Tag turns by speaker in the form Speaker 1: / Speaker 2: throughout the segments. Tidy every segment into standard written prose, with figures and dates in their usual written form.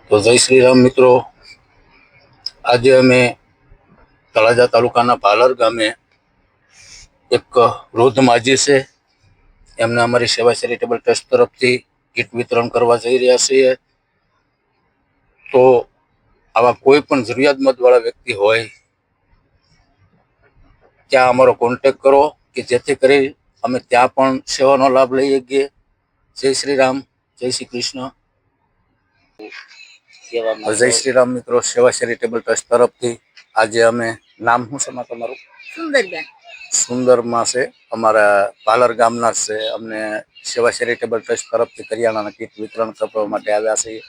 Speaker 1: તો જય શ્રી રામ મિત્રો, આજે અમે તળાજા તાલુકાના ભાલર ગામે એક વૃદ્ધ માજી છે, એમને અમારી સેવા ચેરિટેબલ ટ્રસ્ટ તરફથી કીટ વિતરણ કરવા જઈ રહ્યા છીએ. તો આવા કોઈ પણ જરૂરિયાતમંદવાળા વ્યક્તિ હોય ત્યાં અમારો કોન્ટેક કરો કે જેથી કરી અમે ત્યાં પણ સેવાનો લાભ લઈ શકીએ. જય શ્રી રામ, જય શ્રી કૃષ્ણ. જય શ્રી રામ મિત્રો, સેવા ચેરિટેબલ ટ્રસ્ટ તરફથી આજે અમે, નામ શું છે તમારું?
Speaker 2: સુંદરબેન.
Speaker 1: સુંદરમાં છે, અમારા પાલર ગામના છે. અમને સેવા ચેરિટેબલ ટ્રસ્ટ તરફથી કરિયાણાના કીટ વિતરણ કરવા માટે આવ્યા છીએ.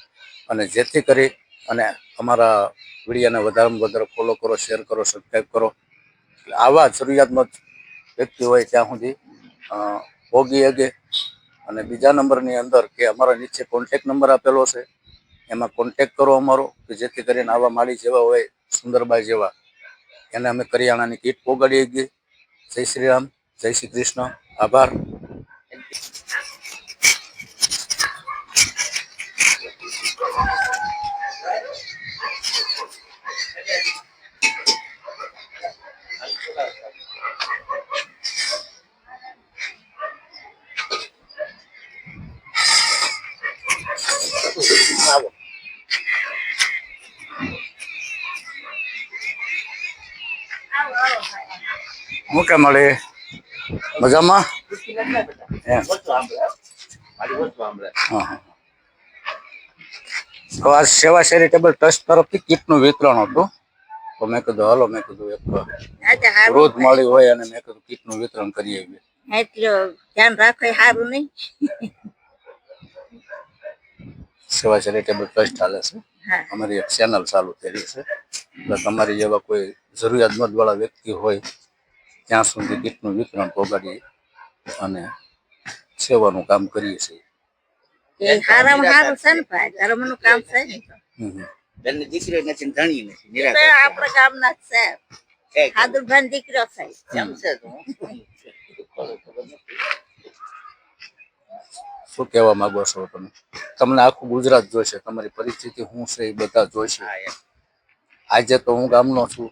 Speaker 1: અને જેથી કરી અને અમારા વિડીયોને વધારેમાં વધારે ફોલો કરો, શેર કરો, સબસ્ક્રાઈબ કરો. આવા જરૂરિયાતમંદ વ્યક્તિ હોય ત્યાં સુધી ભોગી શકે. અને બીજા નંબરની અંદર કે અમારા નીચે કોન્ટેક નંબર આપેલો છે, એમાં કોન્ટેક કરો અમારો, કે જેથી કરીને આવા માળી જેવા હોય, સુંદરબાઈ જેવા, એને અમે કરિયાણાની કીટ પોગાડી શકીએ. જય શ્રી રામ, જય શ્રી કૃષ્ણ, આભાર. મૂકે મળે મજામાં. તો આ સેવા ચેરિટેબલ ટ્રસ્ટ તરફથી કીટનું વિતરણ હતું. તો મેં કીધું હાલો, મેં કીધું એક રોજ મળી હોય અને મેં કીધું કીટનું વિતરણ કરી આવીએ.
Speaker 2: ધ્યાન રાખે સારું નહીં.
Speaker 1: સેવા ચેરિટેબલ ટ્રસ્ટ ચાલે છે, અમારી એક ચેનલ ચાલુ થઈ છે. એટલે તમારી જેવા કોઈ જરૂરિયાતમંદ વાળા વ્યક્તિ હોય ત્યાં સુધી કીટનું વિતરણ પહોંચાડીએ અને સેવાનું કામ કરીએ છીએ.
Speaker 2: આપણા ગામના છે, હાદુરભાઈ દીકરો છે.
Speaker 1: શું કહેવા માંગો છો તમે? તમને આખું ગુજરાત જોઈશે, તમારી પરિસ્થિતિ શું છે એ બધા જોઈશે. આજે તો હું ગામનો છું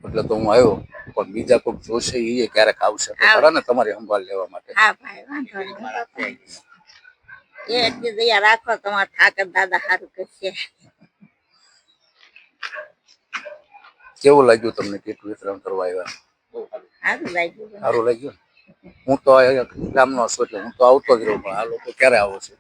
Speaker 1: એટલે તો હું આવ્યો, પણ બીજા કોઈ જોશે એ ક્યારેક આવશે તો ખરા ને તમારી સંભાળ લેવા માટે.
Speaker 2: એટલી દયા રાખો, તમારા ઠાકર દાદા સારું કરશે.
Speaker 1: કેવું લાગ્યું તમને કીટ વિતરણ કરવા આવ્યા?
Speaker 2: સારું લાગ્યું.
Speaker 1: સારું લાગ્યું. હું તો ગામનો છું એટલે હું તો આવતો જ રહું, પણ આ લોકો ક્યારે આવો છે?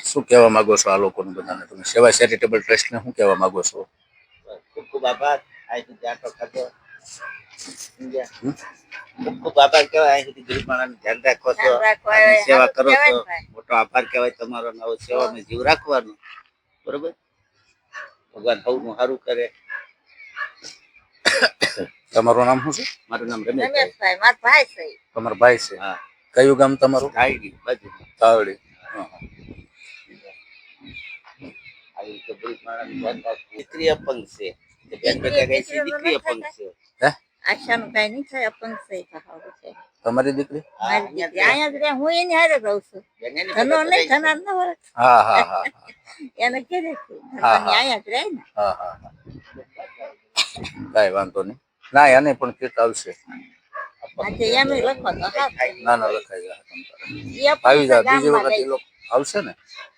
Speaker 1: શું કહેવા માંગો છો આ લોકોને બધાને? તમે સેવા ચેરિટેબલ ટ્રસ્ટને શું કહેવા માંગો છો?
Speaker 3: ખૂબ ખૂબ આભાર. ખૂબ ખૂબ આભાર કહેવાય. અહીં સુધી ગરીબ માણસનું ધ્યાન રાખો છો, સેવા કરો છો, મોટો આભાર કહેવાય તમારો. નવો સેવામાં જીવ રાખવાનો, બરોબર? ભગવાન સૌનું સારું કરે.
Speaker 1: તમારું નામ શું છે?
Speaker 3: મારું નામ રમેશભાઈ.
Speaker 2: મારા ભાઈ છે.
Speaker 1: તમારા ભાઈ છે?
Speaker 3: હા.
Speaker 1: કયું ગામ તમારું?
Speaker 3: ધાયડી બાજુ.
Speaker 1: તાવડી.
Speaker 3: આવી રીતે ગરીબ માણસનું ધ્યાન રાખવું. દીકરી અપંગ છે, દીકરી અપંગ છે.
Speaker 1: હે?
Speaker 2: આશાનું કઈ નહીં થાય, અપંગ છે.
Speaker 1: તમારી દીકરી?
Speaker 2: અહીંયા જ રે, હું એની હારે રહું છું. ધનો નહીં, ધનાર ન હોય.
Speaker 1: હા હા હા.
Speaker 2: એને કેરે અહીંયા જ રહે ને.
Speaker 1: હા હા હા. કાંઈ વાંધો નહીં. ના, એને પણ કીટ આવશે.
Speaker 2: એમ લખો તો
Speaker 1: ના ના, લખાઈ જાય. આવી જાય બીજી વખત એ લોકો આવશે ને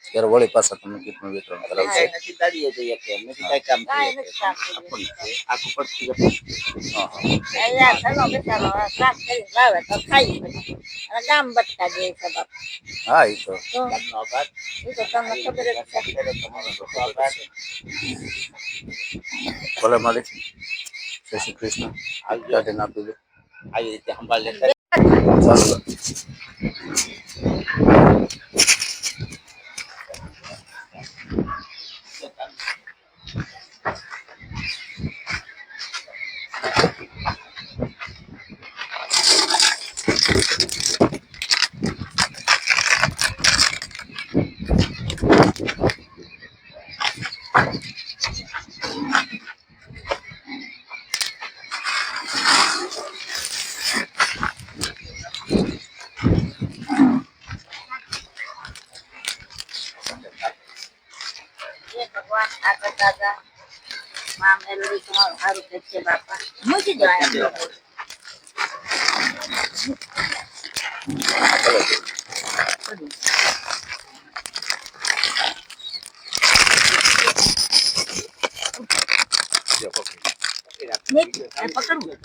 Speaker 1: ત્યારે વળી પાછા તમને કીટનું વિતરણ કરાવશે.
Speaker 3: નથી દાડીએ જઈએ કે નથી કઈ કામ કરીએ. આખું પડતી
Speaker 2: ગામ બટકા દે છે.
Speaker 1: હા, એ તો
Speaker 3: આભાર.
Speaker 2: તમને ખબર જ છે.
Speaker 1: ભલે મળી. જય શ્રી કૃષ્ણ. કાઢી નાખી દે.
Speaker 3: આવી રીતે સંભાળ લેતા.
Speaker 1: ચાલો.
Speaker 2: દાદા મા મેલડી તમારું સારું કરશે બાપા મૂકી દો આ. પકડવું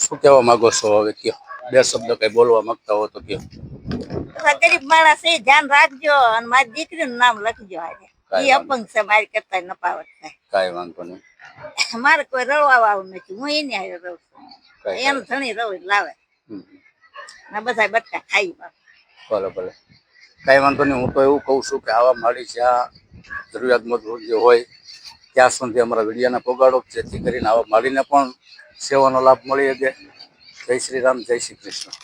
Speaker 1: શું કહેવા માંગો છો હવે કયો? બે શબ્દ કઈ બોલવા માંગતા હો તો કયો.
Speaker 2: ગરીબ માણસ છે ધ્યાન રાખજો અને મારી દીકરીનું નામ લખજો આજે.
Speaker 1: કાંઈ
Speaker 2: ઈ અપંગ છે મારી કરતા નપાવત થાય.
Speaker 1: કાંઈ વાંધો નહીં.
Speaker 2: મારે કોઈ રળવા વાળું નથી હું એની હારે રહું છું
Speaker 1: કાંઈ
Speaker 2: એનું ધણી રહું લાવે
Speaker 1: હમ.
Speaker 2: ને બધા બટકા ખાઈ
Speaker 1: ભલે ભલે કાંઈ વાંધો નહીં. હું તો એવું કહું છું કે આવા માળી જ્યાં જરૂરિયાતમંદ જે હોય ત્યાં સુધી અમારા વિડીયોને પહોંચાડો, જેથી કરીને આવા માળીને પણ સેવાનો લાભ મળી શકે. જય શ્રી રામ, જય શ્રી કૃષ્ણ.